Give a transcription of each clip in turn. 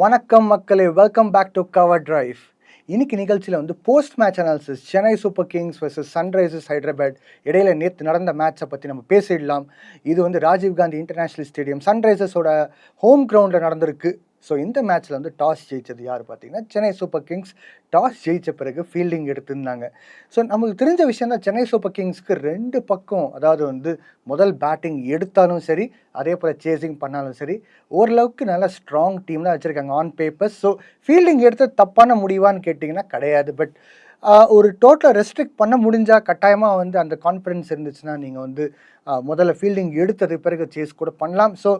வணக்கம் மக்களே, welcome back to cover drive. இன்னைக்கு நிகழ்ச்சியில் வந்து post match analysis Chennai super Kings versus Sunrisers Hyderabad இடையில நேற்று நடந்த மேட்சை பற்றி நம்ம பேசிடலாம். இது வந்து ராஜீவ்காந்தி இன்டர்நேஷ்னல் ஸ்டேடியம் சன்ரைசர்ஸோட ஹோம் கிரவுண்டில் நடந்திருக்கு. ஸோ இந்த மேட்ச்சில் வந்து டாஸ் ஜெயித்தது யார் பார்த்தீங்கன்னா சென்னை சூப்பர் கிங்ஸ். டாஸ் ஜெயித்த பிறகு ஃபீல்டிங் எடுத்திருந்தாங்க. ஸோ நமக்கு தெரிஞ்ச விஷயம் தான், சென்னை சூப்பர் கிங்ஸ்க்கு ரெண்டு பக்கம், அதாவது வந்து முதல் பேட்டிங் எடுத்தாலும் சரி, அதே போல் சேசிங் பண்ணாலும் சரி, ஓரளவுக்கு நல்ல ஸ்ட்ராங் டீம் தான் வச்சுருக்காங்க ஆன் பேப்பர்ஸ். ஸோ ஃபீல்டிங் எடுத்து தப்பான முடிவான்னு கேட்டிங்கன்னா கிடையாது. பட் ஒரு டோட்டலாக ரெஸ்ட்ரிக்ட் பண்ண முடிஞ்சால் கட்டாயமாக வந்து அந்த கான்ஃபிடன்ஸ் இருந்துச்சுன்னா நீங்கள் வந்து முதல்ல ஃபீல்டிங் எடுத்தது பிறகு சேஸ் கூட பண்ணலாம். ஸோ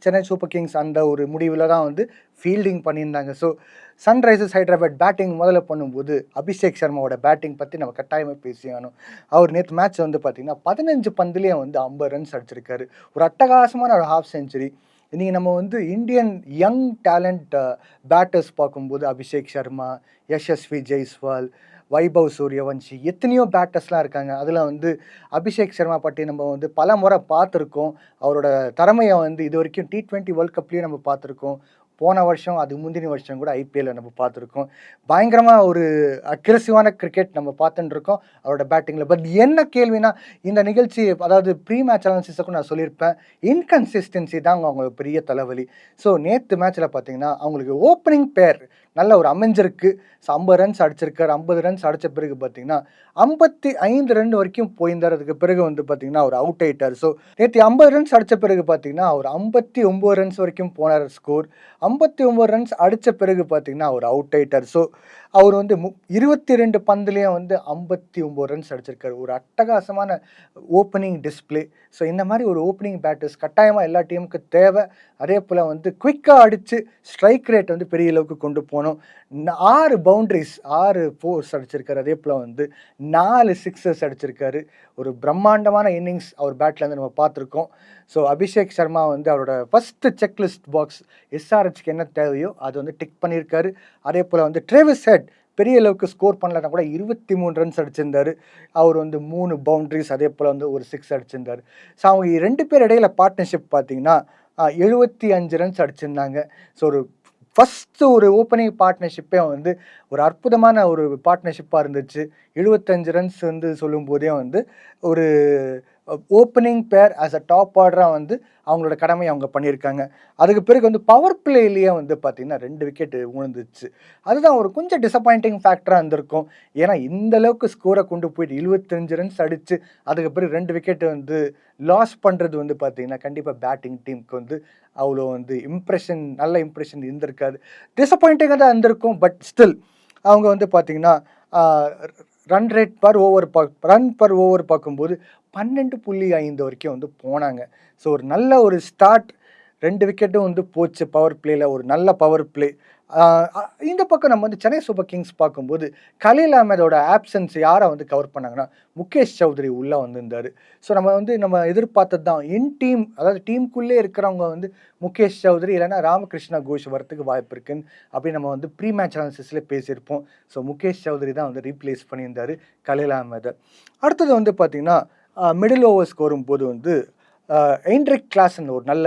சென்னை சூப்பர் கிங்ஸ் அந்த ஒரு முடிவில் தான் வந்து ஃபீல்டிங் பண்ணியிருந்தாங்க. ஸோ சன்ரைசர்ஸ் ஹைதராபாத் பேட்டிங் முதல்ல பண்ணும்போது அபிஷேக் சர்மாவோட பேட்டிங் பற்றி நம்ம கட்டாயமாக பேசியானோம். அவர் நேற்று மேட்ச் வந்து பார்த்திங்கன்னா 15 பந்துலேயே வந்து 50 ரன்ஸ் அடிச்சிருக்காரு. ஒரு அட்டகாசமான ஒரு ஹாஃப் செஞ்சுரி. நீங்கள் நம்ம வந்து இந்தியன் யங் டேலண்ட் பேட்டர்ஸ் பார்க்கும்போது அபிஷேக் சர்மா, யஷஸ்வி ஜெய்ஸ்வால், வைபவ் சூரியவன்ஷி, எத்தனையோ பேட்டர்ஸ்லாம் இருக்காங்க. அதில் வந்து அபிஷேக் சர்மா பற்றி நம்ம வந்து பல முறை பார்த்துருக்கோம். அவரோட திறமையை வந்து இது வரைக்கும் T20 வேர்ல்ட் கப்லேயும் நம்ம பார்த்துருக்கோம். போன வருஷம், அது முந்தின வருஷம் கூட IPL நம்ம பார்த்துருக்கோம். பயங்கரமாக ஒரு அக்ரெசிவான கிரிக்கெட் நம்ம பார்த்துட்டு இருக்கோம் அவரோட பேட்டிங்கில். பட் என்ன கேள்வினா, இந்த நிகழ்ச்சி, அதாவது ப்ரீ மேட்ச் அனாலிசிஸுக்கும் நான் சொல்லியிருப்பேன், இன்கன்சிஸ்டன்சி தான் அவங்களுக்கு பெரிய தலைவலி. ஸோ நேற்று மேட்ச்சில் பார்த்தீங்கன்னா அவங்களுக்கு ஓப்பனிங் பேர் நல்ல ஒரு அமைஞ்சிருக்கு. ஸோ 50 ரன்ஸ் அடிச்சிருக்காரு. 50 ரன்ஸ் அடித்த பிறகு பார்த்தீங்கன்னா 55 ரன் வரைக்கும் போயிருந்தார். அதுக்கு பிறகு வந்து பார்த்தீங்கன்னா அவர் அவுட் ஆயிட்டார். ஸோ நேற்று 50 ரன்ஸ் அடித்த பிறகு பார்த்தீங்கன்னா அவர் 59 ரன்ஸ் வரைக்கும் போனார் ஸ்கோர். 59 ரன்ஸ் அடித்த பிறகு பார்த்தீங்கன்னா அவர் அவுட் ஆயிட்டார். ஸோ அவர் வந்து 22 பந்துலேயும் வந்து 59 ரன்ஸ் அடிச்சிருக்காரு. ஒரு அட்டகாசமான ஓப்பனிங் டிஸ்பிளே. ஸோ இந்த மாதிரி ஒரு ஓப்பனிங் பேட்டர்ஸ் கட்டாயமாக எல்லா டீமுக்கு தேவை. அதே போல் வந்து குயிக்காக அடித்து ஸ்ட்ரைக் ரேட் வந்து பெரிய அளவுக்கு கொண்டு போகணும். 6 பவுண்ட்ரிஸ், 6 ஃபோர்ஸ் அடிச்சிருக்காரு. அதே போல் வந்து 4 சிக்ஸஸ் அடிச்சிருக்காரு. ஒரு பிரம்மாண்டமான இன்னிங்ஸ் அவர் பேட்லேருந்து நம்ம பார்த்துருக்கோம். ஸோ அபிஷேக் சர்மா வந்து அவரோட ஃபஸ்ட்டு செக்லிஸ்ட் பாக்ஸ் SRHக்கு என்ன தேவையோ அது வந்து டிக் பண்ணியிருக்காரு. அதே போல் வந்து ட்ரேவிஸ் ஹெட் பெரிய அளவுக்கு ஸ்கோர் பண்ணலன்னா கூட 23 ரன்ஸ் அடிச்சிருந்தார். அவர் வந்து 3 பவுண்ட்ரிஸ், அதே போல் வந்து ஒரு 6 அடிச்சிருந்தார். ஸோ அவங்க 2 பேர் இடையில பார்ட்னர்ஷிப் பார்த்தீங்கன்னா 75 ரன்ஸ் அடிச்சிருந்தாங்க. ஸோ ஒரு ஃபஸ்ட்டு ஒரு ஓப்பனிங் பார்ட்னர்ஷிப்பே வந்து ஒரு அற்புதமான ஒரு பார்ட்னர்ஷிப்பாக இருந்துச்சு. 75 ரன்ஸ் வந்து சொல்லும்போதே வந்து ஒரு ஓப்பனிங் பேர் ஆஸ் அ டாப் ஆர்டராக வந்து அவங்களோட கடமையை அவங்க பண்ணியிருக்காங்க. அதுக்கு பிறகு வந்து பவர் பிளேலேயே வந்து பார்த்திங்கன்னா 2 விக்கெட்டு விழுந்துச்சு. அதுதான் ஒரு கொஞ்சம் டிசப்பாயிண்டிங் ஃபேக்டராக இருந்திருக்கும். ஏன்னா இந்த அளவுக்கு ஸ்கோரை கொண்டு போயிட்டு 25 ரன்ஸ் அடித்து அதுக்கு பிறகு 2 விக்கெட்டு வந்து லாஸ் பண்ணுறது வந்து பார்த்திங்கன்னா கண்டிப்பாக பேட்டிங் டீமுக்கு வந்து அவ்வளோ வந்து நல்ல இம்ப்ரெஷன் இருந்திருக்காது. டிசப்பாயிண்டிங்காக தான் இருந்திருக்கும். பட் ஸ்டில் அவங்க வந்து பார்த்திங்கன்னா ரன் பர் ஓவர் பார்க்கும்போது 12.5 வரைக்கும் வந்து போனாங்க. ஸோ ஒரு நல்ல ஒரு ஸ்டார்ட். 2 விக்கெட்டும் வந்து போச்சு பவர் பிளேயில். ஒரு நல்ல பவர் பிளே. இந்த பக்கம் நம்ம வந்து சென்னை சூப்பர் கிங்ஸ் பார்க்கும்போது கலீல் அஹ்மதோட ஆப்சன்ஸ் யாரை வந்து கவர் பண்ணாங்கன்னா முகேஷ் சௌத்ரி உள்ளே வந்திருந்தார். ஸோ நம்ம எதிர்பார்த்தது தான். அதாவது டீமுக்குள்ளே இருக்கிறவங்க வந்து முகேஷ் சௌத்ரி இல்லைன்னா ராமகிருஷ்ணா கோஷ் வரத்துக்கு வாய்ப்பு இருக்குன்னு அப்படி நம்ம வந்து ப்ரீ மேட்ச் அனாலிசிஸில் பேசியிருப்போம். ஸோ முகேஷ் சௌத்ரி தான் வந்து ரீப்ளேஸ் பண்ணியிருந்தார் கலீல் அஹ்மதை. அடுத்தது வந்து பார்த்திங்கன்னா மிடில் ஓவர்ஸ்க்கு வரும்போது வந்து என்ட்ரிக் கிளாசன் ஒரு நல்ல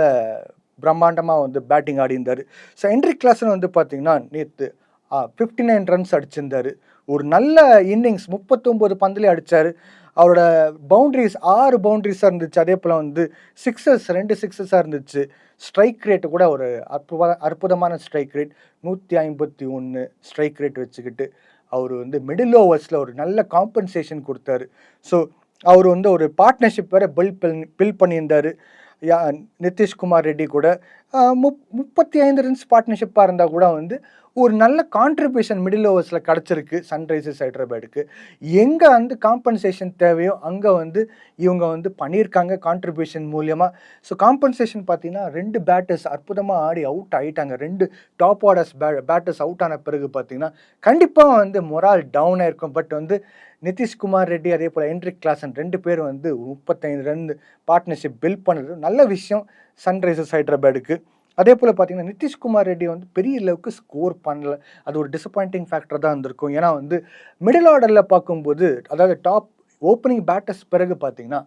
பிரம்மாண்டமாக வந்து பேட்டிங் ஆடியிருந்தார். ஸோ என்ட்ரிக் கிளாசன் வந்து பார்த்திங்கன்னா நேற்று 59 ரன்ஸ் அடிச்சிருந்தார். ஒரு நல்ல இன்னிங்ஸ். 39 பந்துலேயே அடித்தார். அவரோட பவுண்ட்ரிஸ் 6 பவுண்ட்ரிஸாக இருந்துச்சு. அதே போல் வந்து 2 சிக்ஸஸாக இருந்துச்சு. ஸ்ட்ரைக் ரேட்டு கூட ஒரு அற்புதமான ஸ்ட்ரைக் ரேட். 151 ஸ்ட்ரைக் ரேட் வச்சுக்கிட்டு அவர் வந்து மிடில் ஓவர்ஸில் ஒரு நல்ல காம்பன்சேஷன் கொடுத்தாரு. ஸோ அவர் வந்து ஒரு பார்ட்னர்ஷிப் வேறு பில் பண்ணியிருந்தார் நிதிஷ்குமார் ரெட்டி கூட. 35 ரன்ஸ் பார்ட்னர்ஷிப்பாக இருந்தால் கூட வந்து ஒரு நல்ல கான்ட்ரிபியூஷன் மிடில் ஓவர்ஸில் கிடச்சிருக்கு சன்ரைசர்ஸ் ஹைதராபாத்துக்கு. எங்கே வந்து காம்பன்சேஷன் தேவையோ அங்கே வந்து இவங்க வந்து பண்ணியிருக்காங்க கான்ட்ரிபியூஷன் மூலியமாக. ஸோ காம்பன்சேஷன் பார்த்தீங்கன்னா 2 பேட்டர்ஸ் அற்புதமாக ஆடி அவுட் ஆகிட்டாங்க. 2 டாப் ஆர்டர்ஸ் பேட்டர்ஸ் அவுட் ஆன பிறகு பார்த்தீங்கன்னா கண்டிப்பாக வந்து மொரால் டவுன் ஆயிருக்கும். பட் வந்து நிதிஷ்குமார் ரெட்டி அதே போல் என்ட்ரிக் கிளாசன் 2 பேர் வந்து 35 ரன் பார்ட்னர்ஷிப் பில்ட் பண்ணுறது நல்ல விஷயம் சன்ரைசர்ஸ் ஹைதராபாத்துக்கு. அதே போல் பார்த்தீங்கன்னா நிதிஷ்குமார் ரெட்டி வந்து பெரிய அளவுக்கு ஸ்கோர் பண்ணல. அது ஒரு டிசப்பாயிண்டிங் ஃபேக்டர் தான் இருந்திருக்கும். ஏன்னா வந்து மிடில் ஆர்டரில் பார்க்கும்போது, அதாவது டாப் ஓப்பனிங் பேட்டர்ஸ் பிறகு பார்த்தீங்கன்னா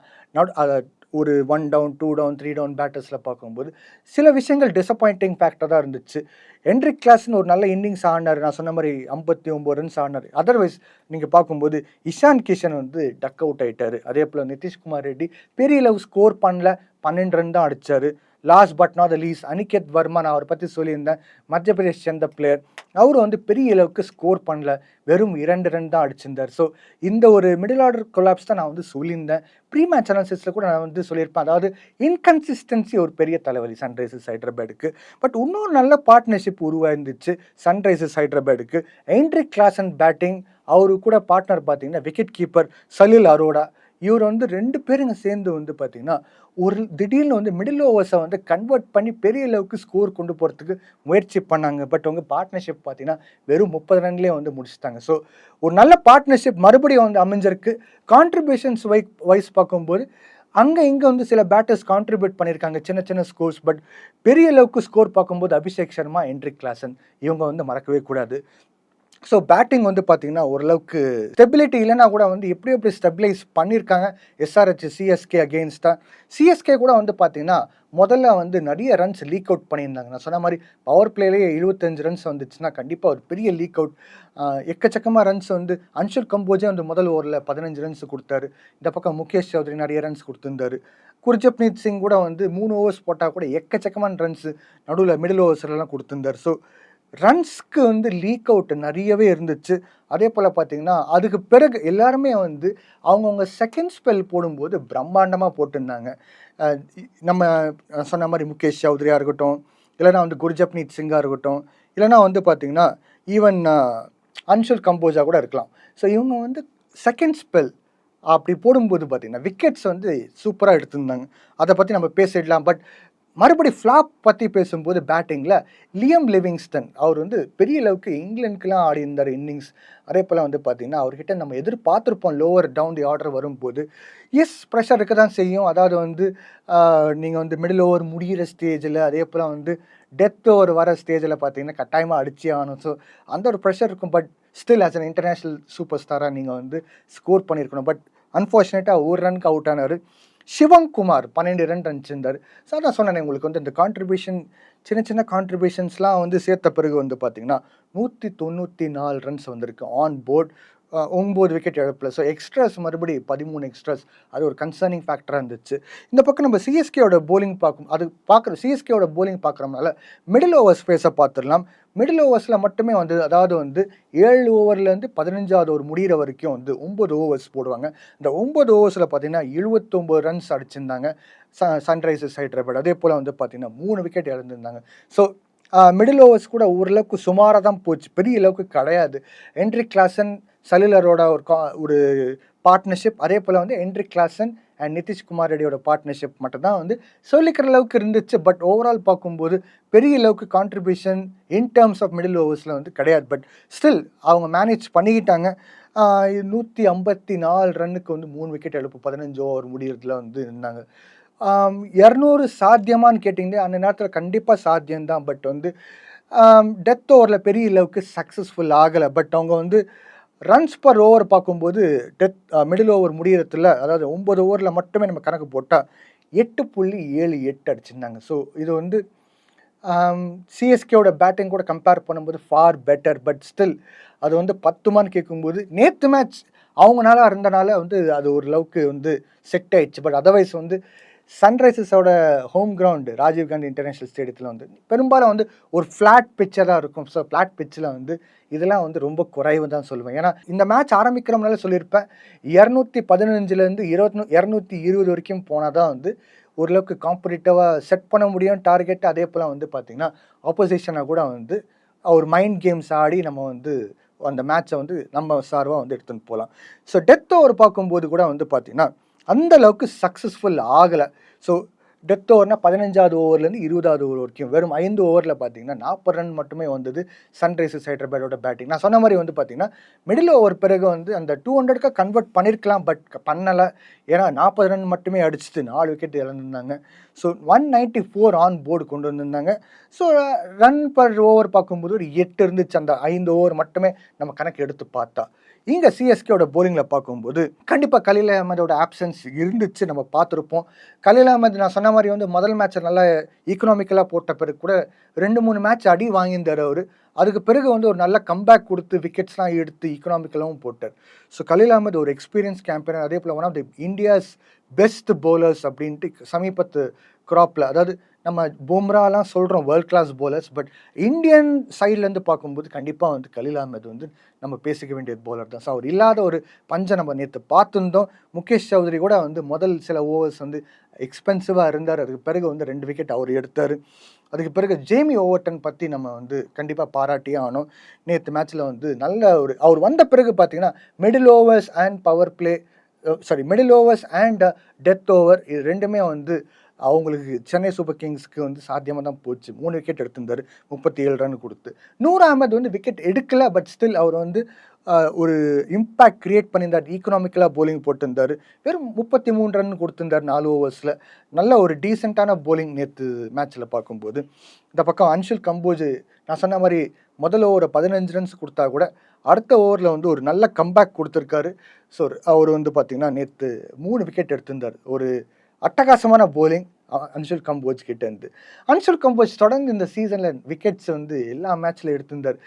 ஒரு 1 டவுன் 2 டவுன் 3 டவுன் பேட்டர்ஸில் பார்க்கும்போது சில விஷயங்கள் டிசப்பாயிண்டிங் ஃபேக்டர் தான் இருந்துச்சு. ஹென்ரிக் கிளாசன் ஒரு நல்ல இன்னிங்ஸ் ஆடினார். நான் சொன்ன மாதிரி 59 ரன்ஸ் ஆடினார். அதர்வைஸ் நீங்கள் பார்க்கும்போது இஷான் கிஷன் வந்து டக் அவுட் ஆகிட்டார். அதே போல் நிதிஷ்குமார் ரெட்டி பெரிய அளவு ஸ்கோர் பண்ணல, 12 ரன் தான் அடித்தார். Last but not the least Aniket Varma, நான் அவரை பற்றி சொல்லியிருந்தேன், மத்திய பிரதேஷ் சேர்ந்த பிளேயர். அவர் வந்து பெரிய அளவுக்கு ஸ்கோர் பண்ணல, வெறும் 2 ரன் தான் அடிச்சிருந்தார். ஸோ இந்த ஒரு மிடில் ஆர்டர் கொலாப்ஸ் தான் நான் வந்து சொல்லியிருந்தேன். ப்ரீ மேட்ச் அனாலிசிஸில் கூட நான் வந்து சொல்லியிருப்பேன். அதாவது இன்கன்சிஸ்டன்சி ஒரு பெரிய தலைவலி சன்ரைசர்ஸ் ஹைதராபாத்துக்கு. பட் இன்னொரு நல்ல பார்ட்னர்ஷிப் உருவாயிருந்துச்சு சன்ரைசர்ஸ் ஹைதராபாத்துக்கு. ஹென்ரிக் கிளாசன் பேட்டிங், அவரு கூட பார்ட்னர் பார்த்தீங்கன்னா விக்கெட் கீப்பர் சலில் அரோடா. இவர் வந்து 2 பேருங்க சேர்ந்து வந்து பார்த்தீங்கன்னா ஒரு திடீர்னு வந்து மிடில் ஓவர்ஸை வந்து கன்வெர்ட் பண்ணி பெரிய அளவுக்கு ஸ்கோர் கொண்டு போகிறதுக்கு முயற்சி பண்ணாங்க. பட் உங்கள் பார்ட்னர்ஷிப் பார்த்தீங்கன்னா வெறும் 30 ரன்லேயே வந்து முடிச்சுட்டாங்க. ஸோ ஒரு நல்ல பார்ட்னர்ஷிப் மறுபடியும் வந்து அமைஞ்சிருக்கு. கான்ட்ரிபியூஷன்ஸ் வைஸ் பார்க்கும்போது அங்கே இங்கே வந்து சில பேட்டர்ஸ் கான்ட்ரிபியூட் பண்ணியிருக்காங்க சின்ன சின்ன ஸ்கோர்ஸ். பட் பெரிய அளவுக்கு ஸ்கோர் பார்க்கும்போது அபிஷேக் சர்மா, ஹென்ரிக் கிளாசன் இவங்க வந்து மறக்கவே கூடாது. ஸோ பேட்டிங் வந்து பார்த்தீங்கன்னா ஓரளவுக்கு ஸ்டெபிலிட்டி இல்லைனா கூட வந்து எப்படி ஸ்டெபிலைஸ் பண்ணியிருக்காங்க எஸ்ஆர்ஹெச் சிஎஸ்கே அகெயின்ஸ்டாக. சிஎஸ்கே கூட வந்து பார்த்தீங்கன்னா முதல்ல வந்து நிறைய ரன்ஸ் லீக் அவுட் பண்ணியிருந்தாங்க. நான் சொன்ன மாதிரி பவர் பிளேலேயே 25 ரன்ஸ் வந்துச்சுன்னா கண்டிப்பாக ஒரு பெரிய லீக் அவுட். எக்கச்சக்கமாக ரன்ஸ் வந்து அன்ஷுல் கம்போஜே வந்து முதல் ஓவரில் 15 ரன்ஸ் கொடுத்தாரு. இந்த பக்கம் முகேஷ் சௌத்ரி நிறைய ரன்ஸ் கொடுத்துருந்தாரு. குர்ஜப்னீத் சிங் கூட வந்து 3 ஓவர்ஸ் போட்டால் கூட எக்கச்சக்கமான ரன்ஸ் நடுவில் மிடில் ஓவர்ஸ்லாம் கொடுத்துருந்தார். ஸோ ரன்ஸ்க்கு வந்து லீக் அவுட் நிறையவே இருந்துச்சு. அதே போல் பார்த்தீங்கன்னா அதுக்கு பிறகு எல்லாருமே வந்து அவங்கவுங்க செகண்ட் ஸ்பெல் போடும்போது பிரம்மாண்டமாக போட்டிருந்தாங்க. நம்ம சொன்ன மாதிரி முகேஷ் சௌத்ரியாக இருக்கட்டும், இல்லைனா வந்து குர்ஜப்னீத் சிங்காக இருக்கட்டும், இல்லைனா வந்து பார்த்தீங்கன்னா ஈவன் அன்ஷுல் கம்போஜா கூட இருக்கலாம். ஸோ இவங்க வந்து செகண்ட் ஸ்பெல் அப்படி போடும்போது பார்த்தீங்கன்னா விக்கெட்ஸ் வந்து சூப்பராக எடுத்திருந்தாங்க. அதை பற்றி நம்ம பேசிடலாம். பட் மறுபடி ஃப்ளாப் பற்றி பேசும்போது பேட்டிங்கில் லியம் லிவிங்ஸ்டன் அவர் வந்து பெரிய அளவுக்கு இங்கிலாந்துக்கெலாம் ஆடி இருந்தார் இன்னிங்ஸ். அதே போல் வந்து பார்த்திங்கன்னா அவர்கிட்ட நம்ம எதிர்பார்த்துருப்போம் லோவர் டவுன் தி ஆர்டர் வரும்போது. எஸ் ப்ரெஷர் இருக்க தான் செய்யும். அதாவது வந்து நீங்கள் வந்து மிடில் ஓவர் முடிகிற ஸ்டேஜில், அதே போல் வந்து டெத் ஓவர் வர ஸ்டேஜில் பார்த்தீங்கன்னா கட்டாயமாக அடிச்சே ஆகணும். ஸோ அந்த ஒரு ப்ரெஷர் இருக்கும். But still as an international super ஸ்டாராக நீங்கள் வந்து ஸ்கோர் பண்ணியிருக்கணும். பட் அன்ஃபார்ச்சுனேட்டாக ஒரு ரனுக்கு அவுட் ஆனார். சிவங்குமார் 12 ரன் அடிச்சிருந்தார். ஸோ அதான் சொன்னேன் உங்களுக்கு வந்து இந்த கான்ட்ரிபியூஷன் சின்ன சின்ன கான்ட்ரிபியூஷன்ஸ்லாம் வந்து சேர்த்த பிறகு வந்து பார்த்தீங்கன்னா 194 ரன்ஸ் வந்திருக்கு ஆன் போர்ட். 9 விக்கெட் இழப்பில். ஸோ எக்ஸ்ட்ராஸ் மறுபடி 13 எக்ஸ்ட்ராஸ். அது ஒரு கன்சர்னிங் ஃபேக்டராக இருந்துச்சு. இந்த பக்கம் நம்ம சிஎஸ்கேயோட போலிங் சிஎஸ்கேயோட போலிங் பார்க்குறோம்னால மிடில் ஓவர்ஸ் ஃபேஸை பார்த்துடலாம். மிடில் ஓவர்ஸில் மட்டுமே வந்து அதாவது வந்து 7 ஓவர்லேருந்து 15வது ஓவர் முடிகிற வரைக்கும் வந்து 9 ஓவர்ஸ் போடுவாங்க. இந்த 9 ஓவர்ஸில் பார்த்தீங்கன்னா 79 ரன்ஸ் அடிச்சிருந்தாங்க சன்ரைசர்ஸ் ஹைதராபாத். அதே போல் வந்து பார்த்தீங்கன்னா 3 விக்கெட் இழந்திருந்தாங்க. ஸோ மிடில் ஓவர்ஸ் கூட ஓரளவுக்கு சுமாராக தான் போச்சு, பெரிய அளவுக்கு கிடையாது. ஹென்ரிக் கிளாசன் சலிலரோட ஒரு பார்ட்னர்ஷிப், அதே போல் வந்து ஹென்ரிக் கிளாசன் அண்ட் நிதிஷ்குமார் ரெட்டியோட பார்ட்னர்ஷிப் மட்டும் தான் வந்து சொல்லிக்கிற அளவுக்கு இருந்துச்சு. பட் ஓவரால் பார்க்கும்போது பெரிய அளவுக்கு contribution in terms of middle ஓவர்ஸில் வந்து கிடையாது. பட் ஸ்டில் அவங்க மேனேஜ் பண்ணிக்கிட்டாங்க. 154 ரன்னுக்கு வந்து 3 விக்கெட் எழுப்பு 15 ஓவர் முடிகிறதுல வந்து இருந்தாங்க. 200 சாத்தியமானு கேட்டிங்கன்னா அந்த நேரத்தில் கண்டிப்பாக சாத்தியம்தான். பட் வந்து டெத் ஓவரில் பெரிய அளவுக்கு சக்ஸஸ்ஃபுல் ஆகலை. பட் அவங்க வந்து ரன்ஸ் பர் ஓவர் பார்க்கும்போது மிடில் ஓவர் முடிகிறதுல, அதாவது 9 ஓவரில் மட்டுமே நம்ம கணக்கு போட்டால் 8.78 அடிச்சிருந்தாங்க. ஸோ இது வந்து சிஎஸ்கேவோட பேட்டிங் கூட கம்பேர் பண்ணும்போது ஃபார் பெட்டர். பட் ஸ்டில் அது வந்து 10 கேட்கும்போது நேற்று மேட்ச் அவங்களால இருந்தனால வந்து அது ஓரளவுக்கு வந்து செட் ஆயிடுச்சு. பட் அதர்வைஸ் வந்து சன்ரைசர்ஸோட ஹோம் கிரவுண்டு ராஜீவ்காந்தி இன்டர்நேஷ்னல் ஸ்டேடியத்தில் வந்து பெரும்பாலும் வந்து ஒரு ஃப்ளாட் பிச்சர் தான் இருக்கும். ஸோ ஃப்ளாட் பிச்சில் வந்து இதெல்லாம் வந்து ரொம்ப குறைவு தான் சொல்லுவேன். ஏன்னா இந்த மேட்ச் ஆரம்பிக்கிறோம்னால சொல்லியிருப்பேன் 215லேருந்து 220 வரைக்கும் போனால் தான் வந்து ஓரளவுக்கு காம்படிட்டிவாக செட் பண்ண முடியும் டார்கெட். அதே போல் வந்து பார்த்திங்கன்னா ஆப்போசிஷனை கூட வந்து ஒரு மைண்ட் கேம்ஸ் ஆடி நம்ம வந்து அந்த மேட்சை வந்து நம்ம சார்பாக வந்து எடுத்துகிட்டு போகலாம். ஸோ டெத் ஓவர் பார்க்கும்போது கூட வந்து பார்த்திங்கன்னா அந்த அளவுக்கு சக்ஸஸ்ஃபுல் ஆகலை. ஸோ டெத் ஓவர்னா 15வது ஓவர்லேருந்து 20வது ஓவர் வரைக்கும் வெறும் 5 ஓவரில் பார்த்தீங்கன்னா 40 ரன் மட்டுமே வந்தது சன்ரைசர்ஸ் ஹைதராபாடோட பேட்டிங். நான் சொன்ன மாதிரி வந்து பார்த்தீங்கன்னா மிடில் ஓவர் பிறகு வந்து அந்த 200க்கு கன்வெர்ட் பண்ணியிருக்கலாம், பட் பண்ணலை. ஏன்னா 40 ரன் மட்டுமே அடிச்சுட்டு 4 விக்கெட் இழந்திருந்தாங்க. ஸோ 194 ஆன் போர்டு கொண்டு வந்திருந்தாங்க. ஸோ ரன் பர் ஓவர் பார்க்கும்போது ஒரு 8 இருந்துச்சு அந்த 5 ஓவர் மட்டுமே நம்ம கணக்கு எடுத்து பார்த்தா. இங்கே சிஎஸ்கேவோட போலிங்கில் பார்க்கும்போது கண்டிப்பாக கலீல் அஹமதோட ஆப்சன்ஸ் இருந்துச்சு, நம்ம பார்த்துருப்போம். கலீல் அஹமத் நான் சொன்ன மாதிரி வந்து முதல் மேட்ச்சை நல்லா ஈக்கனாமிக்கலாக போட்ட பிறகு கூட 2-3 மேட்ச் அடி வாங்கியிருந்தார் அவர். அதுக்கு பிறகு வந்து ஒரு நல்ல கம்பேக் கொடுத்து விக்கெட்ஸ்லாம் எடுத்து ஈக்கனாமிக்கலாகவும் போட்டார். ஸோ கலீல் அஹமத் ஒரு எக்ஸ்பீரியன்ஸ் கேம்பெயின், அதே போல் one of the India's best bowlers அப்படின்ட்டு சமீபத்து கிராப்பில், அதாவது நம்ம பும்ராலாம் சொல்கிறோம் world class bowlers, but Indian சைட்லேருந்து பார்க்கும்போது கண்டிப்பாக வந்து கலீல் அஹமத் வந்து நம்ம பேசிக்க வேண்டிய பவுலர் தான். ஸோ அவர் இல்லாத ஒரு பஞ்சை நம்ம நேற்று பார்த்துருந்தோம். முகேஷ் சௌத்ரி கூட வந்து முதல் சில ஓவர்ஸ் வந்து எக்ஸ்பென்சிவாக இருந்தார், அதுக்கு பிறகு வந்து 2 விக்கெட் அவர் எடுத்தார். அதுக்கு பிறகு ஜேமி ஓவர்டன் பற்றி நம்ம வந்து கண்டிப்பாக பாராட்டியே ஆனோம். நேற்று மேட்ச்சில் வந்து நல்ல ஒரு அவர் வந்த பிறகு பார்த்தீங்கன்னா middle overs and power play, middle overs and death over, இது ரெண்டுமே வந்து அவங்களுக்கு சென்னை சூப்பர் கிங்ஸ்க்கு வந்து சாத்தியமாக தான் போச்சு. 3 விக்கெட் எடுத்திருந்தார் 37 ரன் கொடுத்து. நூர் அகமது வந்து விக்கெட் எடுக்கல, பட் ஸ்டில் அவர் வந்து ஒரு இம்பேக்ட் கிரியேட் பண்ணியிருந்தார். ஈக்கனாமிக்கலாக போலிங் போட்டிருந்தார். வெறும் 33 ரன் கொடுத்திருந்தார் 4 ஓவர்ஸில். நல்ல ஒரு டீசெண்டான போலிங் நேற்று மேட்ச்சில் பார்க்கும்போது. இந்த பக்கம் அன்ஷுல் கம்போஜ் நான் சொன்ன மாதிரி முதல் ஓவரை 15 ரன்ஸ் கொடுத்தா கூட அடுத்த ஓவரில் வந்து ஒரு நல்ல கம்பேக் கொடுத்துருக்காரு. ஸோ அவர் வந்து பார்த்திங்கன்னா நேற்று 3 விக்கெட் எடுத்திருந்தார். ஒரு அட்டகாசமான போலிங் அன்ஷுல் கம்போஜ் கிட்ட இருந்து. அன்ஷுல் கம்போஜ் தொடர்ந்து இந்த சீசனில் விக்கெட்ஸ் வந்து எல்லா மேட்ச்சில் எடுத்திருந்தார்.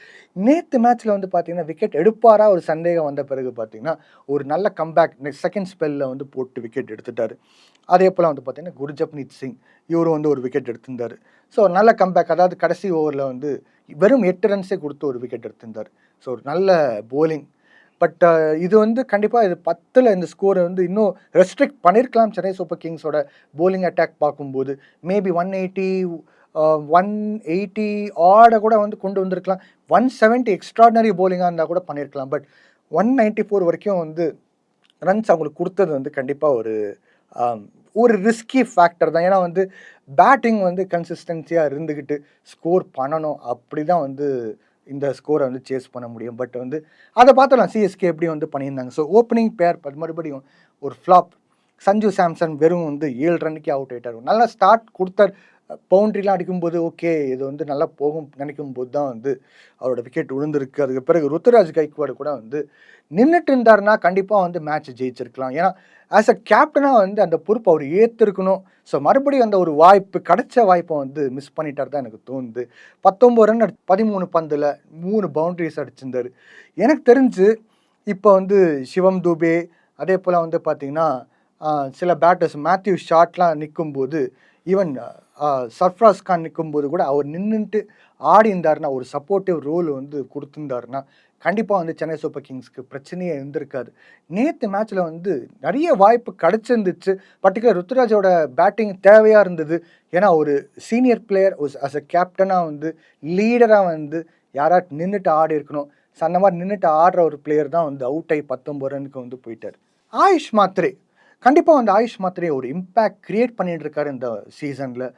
நேற்று மேட்ச்சில் வந்து பார்த்தீங்கன்னா விக்கெட் எடுப்பாரா ஒரு சந்தேகம் வந்த பிறகு பார்த்தீங்கன்னா ஒரு நல்ல கம்பேக் செகண்ட் ஸ்பெல்லில் வந்து போட்டு விக்கெட் எடுத்துட்டார். அதே போல் வந்து பார்த்தீங்கன்னா குர்ஜப்னீத் சிங் இவரும் வந்து ஒரு விக்கெட் எடுத்திருந்தார். ஸோ நல்ல கம்பேக், அதாவது கடைசி ஓவரில் வந்து வெறும் 8 ரன்ஸே கொடுத்து ஒரு விக்கெட் எடுத்திருந்தார். ஸோ ஒரு நல்ல போலிங். பட் இது வந்து கண்டிப்பாக இது 10ல் இந்த ஸ்கோரை வந்து இன்னும் ரெஸ்ட்ரிக்ட் பண்ணியிருக்கலாம் சென்னை சூப்பர் கிங்ஸோட போலிங் அட்டாக் பார்க்கும்போது. மேபி 180 180 ஆட கூட வந்து கொண்டு வந்திருக்கலாம். 170 எக்ஸ்ட்ராடினரி போலிங்காக இருந்தால் கூட பண்ணியிருக்கலாம். பட் 194 வரைக்கும் வந்து ரன்ஸ் அவங்களுக்கு கொடுத்தது வந்து கண்டிப்பாக ஒரு ரிஸ்கி ஃபேக்டர் தான். ஏன்னா வந்து பேட்டிங் வந்து கன்சிஸ்டன்சியாக இருந்துக்கிட்டு ஸ்கோர் பண்ணணும், அப்படி தான் வந்து இந்த ஸ்கோரை வந்து சேஸ் பண்ண முடியும். பட் வந்து அதை பார்த்தலாம் சிஎஸ்கே எப்படி வந்து பண்ணியிருந்தாங்க. ஸோ ஓப்பனிங் பேர் மறுபடியும் ஒரு ஃப்ளாப். சஞ்சு சாம்சன் வெறும் வந்து 7 ரன்னுக்கே அவுட் ஆகிட்டார். நல்லா ஸ்டார்ட் கொடுத்தார், பவுண்ட்ரிலாம் அடிக்கும்போது ஓகே இது வந்து நல்லா போகும் நினைக்கும் போது தான் வந்து அவரோட விக்கெட் விழுந்திருக்கு. அதுக்கு பிறகு ருத்துராஜ் கைக்வாடு கூட வந்து நின்றுட்டு இருந்தாருன்னா கண்டிப்பாக வந்து மேட்ச் ஜெயிச்சிருக்கலாம். ஏன்னா ஆஸ் அ கேப்டனாக வந்து அந்த பொறுப்பு அவர் ஏற்றிருக்கணும். ஸோ மறுபடியும் அந்த ஒரு வாய்ப்பு, கிடைச்ச வாய்ப்பை வந்து மிஸ் பண்ணிட்டார் தான் எனக்கு தோணுது. 19 ரன் 13 பந்தில் 3 பவுண்ட்ரிஸ் அடிச்சிருந்தார். எனக்கு தெரிஞ்சு இப்போ வந்து சிவம் தூபே, அதே போல் வந்து பார்த்திங்கன்னா சில பேட்டர்ஸ் மேத்யூ ஷாட்லாம் நிற்கும்போது, ஈவன் சர்ஃப்ராஸ் கான் நிற்கும்போது கூட அவர் நின்றுட்டு ஆடி இருந்தாருன்னா, ஒரு சப்போர்ட்டிவ் ரோல் வந்து கொடுத்துருந்தாருன்னா கண்டிப்பாக வந்து சென்னை சூப்பர் கிங்ஸ்க்கு பிரச்சனையே இருந்திருக்காது. நேற்று மேட்ச்சில் வந்து நிறைய வாய்ப்பு கிடச்சிருந்துச்சு. பர்டிகுலர் ருத்துராஜோட பேட்டிங் தேவையாக இருந்தது. ஏன்னா ஒரு சீனியர் பிளேயர் அஸ் அ கேப்டனாக வந்து லீடராக வந்து யாராவது நின்றுட்டு ஆடி இருக்கணும். அந்த மாதிரி நின்றுட்டு ஆடுற ஒரு பிளேயர் தான் வந்து அவுட் ஆகி 19 ரனுக்கு வந்து போயிட்டார். ஆயுஷ் மாத்ரே கண்டிப்பாக வந்து ஆயுஷ் மாத்ரே ஒரு இம்பேக்ட் கிரியேட் பண்ணிட்டு இருக்காரு இந்த சீசனில்.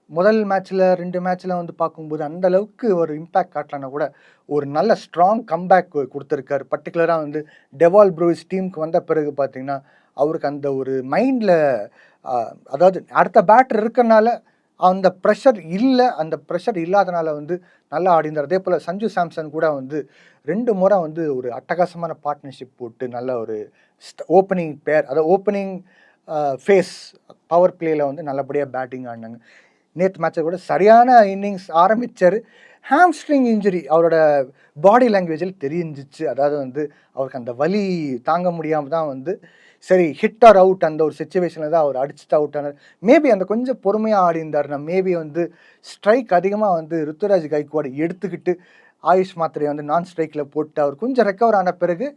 முதல் மேட்ச்சில் 2 மேட்ச்சில் வந்து பார்க்கும்போது அந்த அளவுக்கு ஒரு இம்பேக்ட் காட்டலன்னா கூட ஒரு நல்ல ஸ்ட்ராங் கம்பேக் கொடுத்துருக்காரு. பர்டிகுலராக வந்து டெவால் ப்ரூயிஸ் டீமுக்கு வந்த பிறகு பார்த்திங்கன்னா அவருக்கு அந்த ஒரு மைண்டில், அதாவது அடுத்த பேட்டர் இருக்கிறனால அந்த ப்ரெஷர் இல்லை, அந்த ப்ரெஷர் இல்லாதனால வந்து நல்லா ஆடிந்தார். அதே போல் சஞ்சு சாம்சன் கூட வந்து 2 முறை வந்து ஒரு அட்டகாசமான பார்ட்னர்ஷிப் போட்டு நல்ல ஒரு ஓப்பனிங் பேர், அதாவது ஓப்பனிங் ஃபேஸ் பவர் பிளேயில் வந்து நல்லபடியாக பேட்டிங் ஆடினாங்க. நேற்று மேட்சை கூட சரியான இன்னிங்ஸ் ஆரம்பித்தார். ஹாம்ஸ்ட்ரிங் இன்ஜுரி அவரோட பாடி லாங்குவேஜில் தெரிஞ்சிச்சு. அதாவது வந்து அவருக்கு அந்த வலி தாங்க முடியாமல் தான் வந்து சரி ஹிட் ஆர் அவுட் அந்த ஒரு சுச்சுவேஷனில் தான் அவர் அடிச்சுட்டு அவுட் ஆனார். மேபி அந்த கொஞ்சம் பொறுமையாக ஆடி இருந்தார்னா மேபி வந்து ஸ்ட்ரைக் அதிகமாக வந்து ருத்துராஜ் கைக்வாடு எடுத்துக்கிட்டு ஆயுஷ் மாத்ரே வந்து நான் ஸ்ட்ரைக்கில் போட்டு அவர் கொஞ்சம் ரெக்கவர் ஆன பிறகு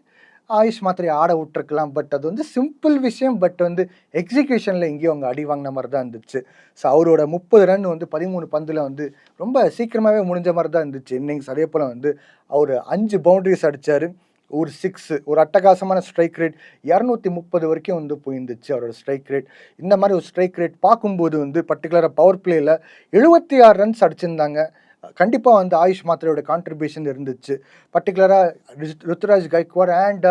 ஆயுஷ் மாத்ரே ஆட விட்டுருக்கலாம். பட் அது வந்து சிம்பிள் விஷயம். பட் வந்து எக்ஸிக்யூஷனில் எங்கேயும் அவங்க அடி வாங்கின மாதிரி தான் இருந்துச்சு. ஸோ அவரோட 30 ரன் வந்து 13 பந்தில் வந்து ரொம்ப சீக்கிரமாகவே முடிஞ்ச மாதிரி தான் இருந்துச்சு இன்னிங்ஸ். அதே போல் வந்து அவர் 5 பவுண்ட்ரிஸ் அடித்தார். ஒரு 6 ஒரு அட்டகாசமான ஸ்ட்ரைக் ரேட் 230 வரைக்கும் வந்து போயிருந்துச்சு அவரோட ஸ்ட்ரைக் ரேட். இந்த மாதிரி ஒரு ஸ்ட்ரைக் ரேட் பார்க்கும்போது வந்து பர்டிகுலராக பவர் பிளேயில் 76 ரன்ஸ் அடிச்சிருந்தாங்க. கண்டிப்பாக வந்து ஆயுஷ் மாத்திரையோட கான்ட்ரிபியூஷன் இருந்துச்சு. பர்டிகுலராக ருத்துராஜ் கைக்வாட் அண்ட்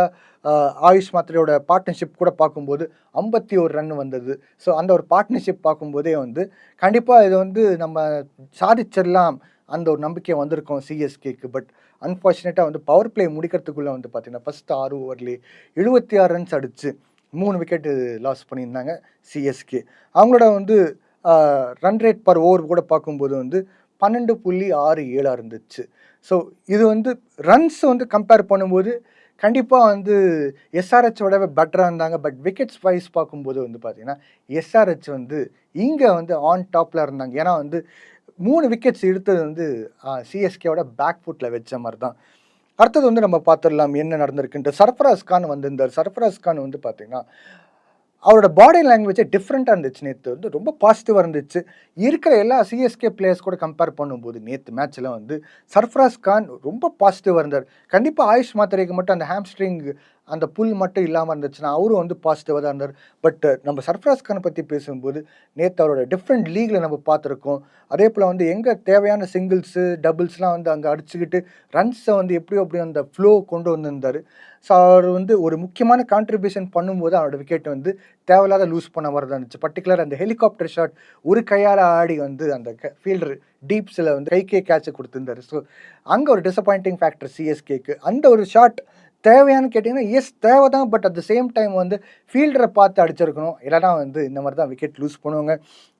ஆயுஷ் மாத்திரையோட பார்ட்னர்ஷிப் கூட பார்க்கும்போது 51 ரன் வந்தது. ஸோ அந்த ஒரு பார்ட்னர்ஷிப் பார்க்கும்போதே வந்து கண்டிப்பாக இது வந்து நம்ம சாதிச்சிடலாம் அந்த ஒரு நம்பிக்கை வந்திருக்கும் சிஎஸ்கேக்கு. பட் அன்ஃபார்ச்சுனேட்டாக வந்து பவர் பிளே முடிக்கிறதுக்குள்ளே வந்து பார்த்தீங்கன்னா ஃபஸ்ட்டு 6 ஓவர்லேயே 76 ரன்ஸ் அடித்து 3 விக்கெட்டு லாஸ் பண்ணியிருந்தாங்க சிஎஸ்கே. அவங்களோட வந்து ரன் ரேட் பர் ஓவர் கூட பார்க்கும்போது வந்து 12.67 இருந்துச்சு. ஸோ இது வந்து ரன்ஸ் வந்து கம்பேர் பண்ணும்போது கண்டிப்பாக வந்து எஸ்ஆர்ஹெச்சோடவே பெட்டராக இருந்தாங்க. பட் விக்கெட்ஸ் வைஸ் பார்க்கும்போது வந்து பார்த்தீங்கன்னா எஸ்ஆர்ஹெச் வந்து இங்கே வந்து ஆன் டாப்பில் இருந்தாங்க. ஏன்னா வந்து 3 விக்கெட்ஸ் எடுத்தது வந்து சிஎஸ்கேவோட பேக் ஃபுட்டில் வச்ச மாதிரி தான். அடுத்தது வந்து நம்ம பார்த்துடலாம் என்ன நடந்திருக்குன்ட்டு. சர்ஃபராஸ் கான் வந்திருந்தார். சர்ஃபராஸ் கான் வந்து பார்த்தீங்கன்னா அவரோட பாடி லாங்குவேஜே டிஃப்ரெண்ட்டாக இருந்துச்சு. நேற்று வந்து ரொம்ப பாசிட்டிவாக இருந்துச்சு. இருக்கிற எல்லா சிஎஸ்கே பிளேயர்ஸ் கூட கம்பேர் பண்ணும்போது நேற்று மேட்ச்சில் வந்து சர்ஃபராஸ் கான் ரொம்ப பாசிட்டிவாக இருந்தார். கண்டிப்பாக ஆயுஷ் மாத்திரைக்கு மட்டும் அந்த ஹாம்ஸ்ட்ரிங் அந்த புல் மட்டும் இல்லாமல் இருந்துச்சுன்னா அவரும் வந்து பாசிட்டிவாக தான் இருந்தார். பட் நம்ம சர்ஃபராஸ் கானை பற்றி பேசும்போது நேற்று அவரோட டிஃப்ரெண்ட் லீகில் நம்ம பார்த்துருக்கோம். அதே போல் வந்து எங்கே தேவையான சிங்கிள்ஸு டபுள்ஸ்லாம் வந்து அங்கே அடிச்சுக்கிட்டு ரன்ஸை வந்து எப்படியோ அப்படி அந்த ஃப்ளோ கொண்டு வந்திருந்தார். ஸோ அவர் வந்து ஒரு முக்கியமான கான்ட்ரிபியூஷன் பண்ணும்போது அவரோட விக்கெட் வந்து தேவையில்லாத லூஸ் பண்ண மாதிரி தான் இருந்துச்சு. பர்டிகுலர் அந்த ஹெலிகாப்டர் ஷாட் ஒரு கையால் ஆடி வந்து அந்த ஃபீல்டர் டீப்ஸில் வந்து கைக்கே கேட்சை கொடுத்துருந்தாரு. ஸோ அங்கே ஒரு டிசப்பாயிண்டிங் ஃபேக்டர் சிஎஸ்கேக்கு. அந்த ஒரு ஷாட் தேவையானு கேட்டிங்கன்னா எஸ் தேவை தான். But at the same time வந்து ஃபீல்டரை பார்த்து அடிச்சிருக்கணும். இல்லைனா வந்து இந்த மாதிரி தான் விக்கெட் லூஸ் பண்ணுவாங்க.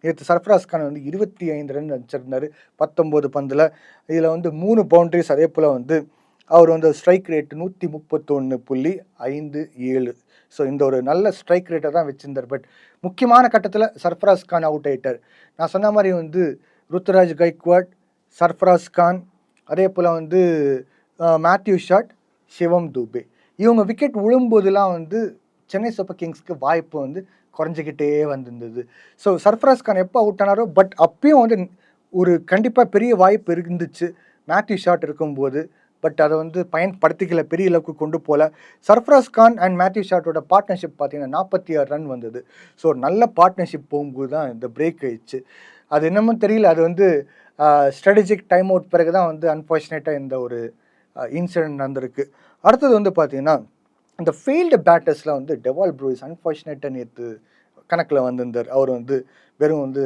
நேற்று சர்ஃபராஸ் கான் வந்து 25 ரன் அடிச்சிருந்தார் 19 பந்தில். இதில் வந்து 3 பவுண்டரிஸ். அதே போல் வந்து அவர் வந்து ஸ்ட்ரைக் ரேட் 131.57. ஸோ இந்த ஒரு நல்ல ஸ்ட்ரைக் ரேட்டை தான் வச்சிருந்தார். பட் முக்கியமான கட்டத்தில் சர்ஃபராஸ் கான் அவுட் ஆகிட்டார். நான் சொன்ன மாதிரி வந்து ருத்துராஜ் கைக்வாட், சர்ஃபராஸ் கான், அதே போல் வந்து மேத்யூ ஷாட், சிவம் தூபே இவங்க விக்கெட் விழும்போதெல்லாம் வந்து சென்னை சூப்பர் கிங்ஸ்க்கு வாய்ப்பு வந்து குறைஞ்சிக்கிட்டே வந்திருந்தது. ஸோ சர்ஃபராஸ் கான் எப்போ அவுட் ஆனாரோ பட் அப்பயும் வந்து ஒரு கண்டிப்பாக பெரிய வாய்ப்பு இருந்துச்சு மேத்யூ ஷாட் இருக்கும்போது. பட் அதை வந்து பயன்படுத்திக்கல, பெரிய அளவுக்கு கொண்டு போகல. சர்ஃபராஸ் கான் அண்ட் மேத்யூ ஷாட்டோட பார்ட்னர்ஷிப் பார்த்தீங்கன்னா 46 ரன் வந்தது. ஸோ நல்ல பார்ட்னர்ஷிப் போகும்போது தான் இந்த பிரேக் ஆயிடுச்சு. அது என்னமோ தெரியல, அது வந்து ஸ்ட்ராட்டஜிக் டைம் அவுட் பிறகு தான் வந்து அன்ஃபார்ச்சுனேட்டாக இந்த ஒரு இன்சிடென்ட் நடந்திருக்கு. அடுத்தது வந்து பார்த்தீங்கன்னா இந்த ஃபெயில்டு பேட்டர்ஸில் வந்து டெவால் ப்ரூயிஸ் அன்ஃபார்ச்சுனேட்டாக நேற்று கணக்கில் வந்திருந்தார். அவர் வந்து வெறும் வந்து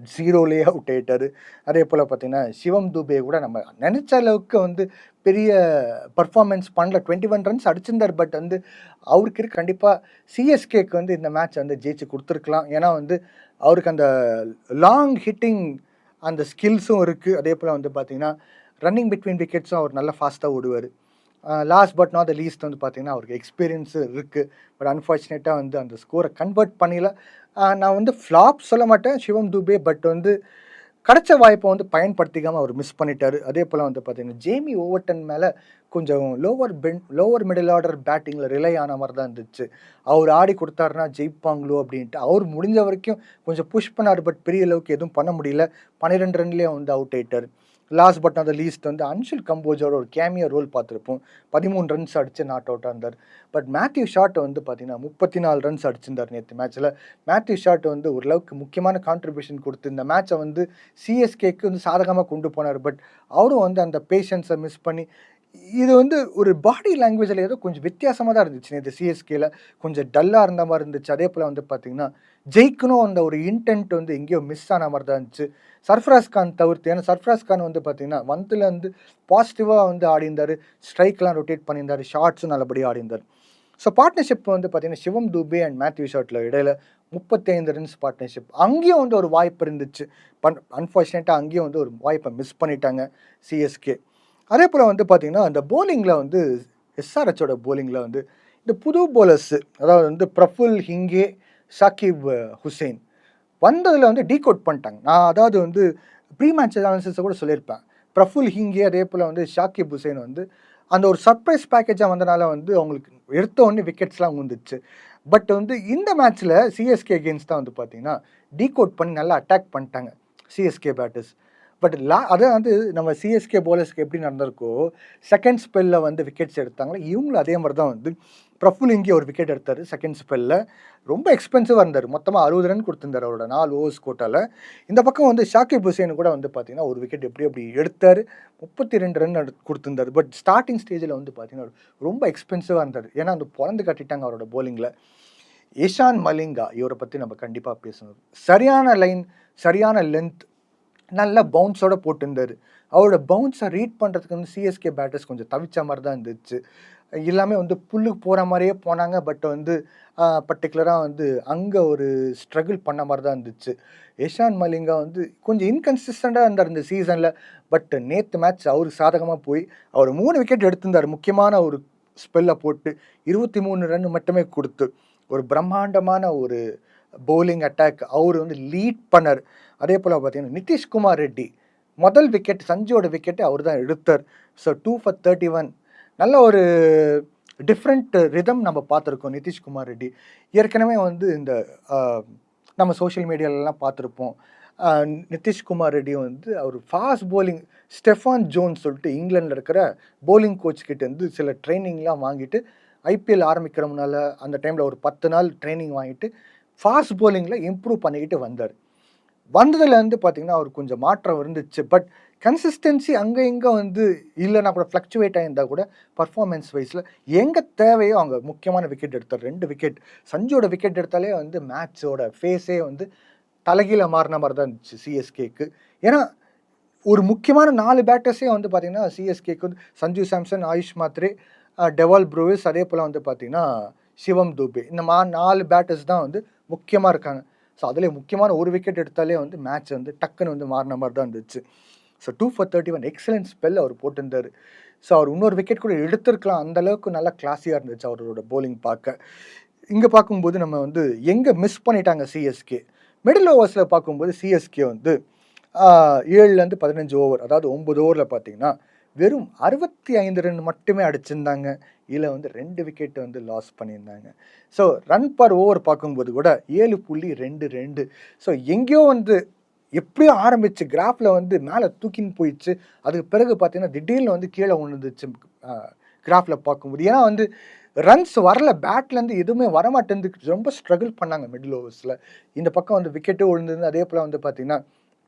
0லேயே அவுட் ஆகிட்டார். அதே போல் பார்த்தீங்கன்னா சிவம் தூபே கூட நம்ம நினச்ச அளவுக்கு வந்து பெரிய பர்ஃபார்மன்ஸ் பண்ணல. 21 ரன்ஸ் அடிச்சிருந்தார். பட் வந்து அவருக்கு இருக்கு கண்டிப்பாக சிஎஸ்கேக்கு வந்து இந்த மேட்ச் வந்து ஜெயிச்சு கொடுத்துருக்கலாம். ஏன்னா வந்து அவருக்கு அந்த லாங் ஹிட்டிங் அந்த ஸ்கில்ஸும் இருக்குது. அதே போல் வந்து பார்த்தீங்கன்னா ரன்னிங் பிட்வீன் விக்கெட்ஸும் அவர் நல்லா ஃபாஸ்ட்டாக ஓடுவார். Last but not the least வந்து பார்த்தீங்கன்னா அவருக்கு எக்ஸ்பீரியன்ஸு இருக்குது. பட் அன்ஃபார்ச்சுனேட்டாக வந்து அந்த ஸ்கோரை கன்வெர்ட் பண்ணல. நான் வந்து ஃப்ளாப் சொல்ல மாட்டேன் சிவம் தூபே. பட் வந்து கிடைச்ச வாய்ப்பை வந்து பயன்படுத்திக்காமல் அவர் மிஸ் பண்ணிட்டார். அதே போல் வந்து பார்த்தீங்கன்னா ஜேமி ஓவர்டன் மேலே கொஞ்சம் லோவர் மிடில் ஆர்டர் பேட்டிங்கில் ரிலை ஆன மாதிரி தான் இருந்துச்சு. அவர் ஆடி கொடுத்தாருனா ஜெயிப்பாங்களோ அப்படின்ட்டு அவர் முடிஞ்ச வரைக்கும் கொஞ்சம் புஷ் பண்ணார். பட் பெரிய அளவுக்கு எதுவும் பண்ண முடியல. 12 ரன்லேயே வந்து அவுட் ஆகிட்டார். Last but not the least வந்து அன்ஷுல் கம்போஜோட ஒரு கேமியோ ரோல் பார்த்துருப்போம். 13 ரன்ஸ் அடித்து நாட் அவுட்டாக இருந்தார். பட் மேத்யூ ஷாட் வந்து பார்த்தீங்கன்னா 34 ரன்ஸ் அடிச்சிருந்தார் நேற்று மேட்ச்சில். மேத்யூ ஷாட் வந்து ஓரளவுக்கு முக்கியமான கான்ட்ரிபியூஷன் கொடுத்து இந்த மேட்சை வந்து சிஎஸ்கேக்கு வந்து சாதகமாக கொண்டு போனார். பட் அவரும் வந்து அந்த பேஷன்ஸை மிஸ் பண்ணி இது வந்து ஒரு பாடி லாங்குவேஜில் ஏதோ கொஞ்சம் வித்தியாசமாக தான் இருந்துச்சு. நேற்று சிஎஸ்கேல கொஞ்சம் டல்லாக இருந்த மாதிரி இருந்துச்சு. அதே போல் வந்து பார்த்திங்கன்னா ஜெயிக்கணும் அந்த ஒரு இன்டென்ட் வந்து எங்கேயோ மிஸ் ஆன மாதிரி தான் இருந்துச்சு. சர்ஃபராஸ் கான் தவிர்த்து, ஏன்னா சர்ஃபராஸ் கான் வந்து பார்த்திங்கன்னா வந்து பாசிட்டிவாக வந்து ஆடிந்தார். ஸ்ட்ரைக்லாம் ரொட்டேட் பண்ணியிருந்தார். ஷார்ட்ஸும் நல்லபடியாக ஆடிந்தார். ஸோ பார்ட்னர்ஷிப் வந்து பார்த்திங்கன்னா சிவம் தூபே அண்ட் மேத்யூ ஷாட்டில் இடையில 35 ரன்ஸ் பார்ட்னர்ஷிப். அங்கேயும் வந்து ஒரு வாய்ப்பு இருந்துச்சு. அன்ஃபார்ச்சுனேட்டாக அங்கேயும் வந்து ஒரு வாய்ப்பை மிஸ் பண்ணிட்டாங்க சிஎஸ்கே. அதே போல் வந்து பார்த்திங்கன்னா அந்த போலிங்கில் வந்து எஸ்ஆர்ஹெச்சோட போலிங்கில் வந்து இந்த புது போலர்ஸு, அதாவது வந்து பிரஃபுல் ஹிங்கே, ஷாகிப் ஹுசைன் வந்ததில் வந்து டீகோட் பண்ணிட்டாங்க. நான் அதாவது வந்து ப்ரீ மேட்ச் அனாலிசிஸை கூட சொல்லியிருப்பேன். பிரஃபுல் ஹிங்கே அதே போல் வந்து ஷாகிப் ஹுசைன் வந்து அந்த ஒரு சர்ப்ரைஸ் பேக்கேஜாக வந்தனால வந்து அவங்களுக்கு எடுத்த உடனே விக்கெட்ஸ்லாம் வந்துச்சு. பட் வந்து இந்த மேட்ச்சில் சிஎஸ்கே அகேன்ஸ்ட் தான் வந்து பார்த்திங்கன்னா டீகோட் பண்ணி நல்லா அட்டாக் பண்ணிட்டாங்க சிஎஸ்கே பேட்டர்ஸ். பட் அதான் வந்து நம்ம சிஎஸ்கே போலர்ஸ்க்கு எப்படி நடந்திருக்கோ, செகண்ட் ஸ்பெல்ல வந்து விக்கெட்ஸ் எடுத்தாங்களோ, இவங்களும் அதே மாரி தான் வந்து பிரஃபுல் இங்கே ஒரு விக்கெட் எடுத்தாரு செகண்ட் ஸ்பெல்ல. ரொம்ப எக்ஸ்பென்சிவா இருந்தாரு. மொத்தமா 60 ரன் குடுத்திருந்தாரு அவரோட 4 ஓவர்ஸ் கோட்டால. இந்த பக்கம் வந்து ஷாகிப் ஹுசேன் கூட வந்து பார்த்தீங்கன்னா, ஒரு விக்கெட் எப்படி எடுத்தாரு. 32 ரன் குடுத்திருந்தாரு. பட் ஸ்டார்ட்டிங் ஸ்டேஜ்ல வந்து பார்த்தீங்கன்னா, ரொம்ப எக்ஸ்பென்சிவா இருந்தாரு. ஏன்னா, வந்து பொளந்து கட்டிட்டாங்க அவரோட பவுலிங்ல. இஷான் மலிங்கா இவர பத்தி நம்ம கண்டிப்பா பேசணும். சரியான லைன், சரியான லென்த், நல்ல பவுன்ஸோட போட்டிருந்தாரு. அவரோட பவுன்ஸை ரீட் பண்ணுறதுக்கு வந்து சிஎஸ்கே பேட்டர்ஸ் கொஞ்சம் தவிச்ச மாதிரி தான் இருந்துச்சு. எல்லாமே வந்து புல்லுக்கு போகிற மாதிரியே போனாங்க. பட் வந்து பர்டிகுலராக வந்து அங்கே ஒரு ஸ்ட்ரகிள் பண்ண மாதிரி தான் இருந்துச்சு. இஷான் மலிங்கா வந்து கொஞ்சம் இன்கன்சிஸ்டண்ட்டாக இருந்தார் இந்த சீசனில். பட் நேற்று மேட்ச் அவருக்கு சாதகமாக போய் அவர் 3 விக்கெட் எடுத்திருந்தார். முக்கியமான ஒரு ஸ்பெல்லை போட்டு 23 ரன் மட்டுமே கொடுத்து ஒரு பிரம்மாண்டமான ஒரு பவுலிங் அட்டாக் அவர் வந்து லீட் பண்ணார். அதே போல் பார்த்தீங்கன்னா நிதிஷ்குமார் ரெட்டி முதல் விக்கெட் சஞ்சுவோட விக்கெட்டை அவர் தான் எடுத்தார். ஸோ 2 for 31 நல்ல ஒரு டிஃப்ரெண்ட் ரிதம் நம்ம பார்த்துருக்கோம் நிதிஷ்குமார் ரெட்டி. ஏற்கனவே வந்து இந்த நம்ம சோஷியல் மீடியாலலாம் பார்த்துருப்போம். நிதிஷ்குமார் ரெட்டி வந்து அவர் ஃபாஸ்ட் போலிங் ஸ்டெஃபான் ஜோன்ஸ் சொல்லிட்டு இங்கிலாண்டில் இருக்கிற போலிங் கோச் கிட்ட இருந்து சில ட்ரைனிங்லாம் வாங்கிட்டு ஐபிஎல் ஆரம்பிக்கிறோம்னால அந்த டைமில் ஒரு 10 நாள் ட்ரைனிங் வாங்கிட்டு ஃபாஸ்ட் போலிங்கில் இம்ப்ரூவ் பண்ணிக்கிட்டு வந்தார். வந்ததுலேருந்து பார்த்தீங்கன்னா அவருக்கு கொஞ்சம் மாற்றம் இருந்துச்சு. பட் கன்சிஸ்டன்சி அங்கே இங்கே வந்து இல்லைன்னா கூட ஃப்ளக்சுவேட் ஆகியிருந்தால் கூட பர்ஃபார்மன்ஸ் வைஸில் எங்கே தேவையோ அவங்க முக்கியமான விக்கெட் எடுத்தார். 2 விக்கெட் சஞ்சுவோட விக்கெட் எடுத்தாலே வந்து மேட்சோட ஃபேஸே வந்து தலைகீழ மாறின மாதிரி தான் இருந்துச்சு சிஎஸ்கேக்கு. ஏன்னா ஒரு முக்கியமான 4 பேட்டர்ஸே வந்து பார்த்தீங்கன்னா சிஎஸ்கேக்கு வந்து சஞ்சு சாம்சன், ஆயுஷ் மாத்ரே, டெவால் ப்ரூவிஸ், அதே போல் வந்து பார்த்தீங்கன்னா சிவம் தூபே. இந்த 4 பேட்டர்ஸ் தான் வந்து முக்கியமாக இருக்காங்க. ஸோ அதில் முக்கியமான ஒரு விக்கெட் எடுத்தாலே வந்து மேட்ச் வந்து டக்குன்னு வந்து மாறின மாதிரி தான் இருந்துச்சு. ஸோ 2 for 31 எக்ஸலன்ட் ஸ்பெல் அவர் போட்டிருந்தார். ஸோ அவர் இன்னொரு விக்கெட் கூட எடுத்திருக்கலாம். அந்தளவுக்கு நல்லா கிளாஸியாக இருந்துச்சு அவரோட போலிங் பார்க்க. இங்கே பார்க்கும்போது நம்ம வந்து எங்கே மிஸ் பண்ணிட்டாங்க சிஎஸ்கே. மிடில் ஓவர்ஸில் பார்க்கும்போது சிஎஸ்கே வந்து 7லேருந்து 15 ஓவர், அதாவது 9 ஓவரில் பார்த்தீங்கன்னா வெறும் 65 ரன் மட்டுமே அடிச்சிருந்தாங்க. இதில் வந்து 2 விக்கெட் வந்து லாஸ் பண்ணியிருந்தாங்க. ஸோ ரன் பர் ஓவர் பார்க்கும்போது கூட 7.22. ஸோ எங்கேயோ வந்து எப்படியோ ஆரம்பிச்சு கிராஃபில் வந்து மேலே தூக்கின்னு போயிடுச்சு. அதுக்கு பிறகு பார்த்தீங்கன்னா திடீர்னு வந்து கீழே விழுந்துச்சு கிராஃபில் பார்க்கும்போது. ஏன்னா வந்து ரன்ஸ் வரல, பேட்லேருந்து எதுவுமே வரமாட்டேருந்து ரொம்ப ஸ்ட்ரகிள் பண்ணாங்க மிடில் ஓவர்ஸில். இந்த பக்கம் வந்து விக்கெட்டும் விழுந்தது. அதே போல் வந்து பார்த்தீங்கன்னா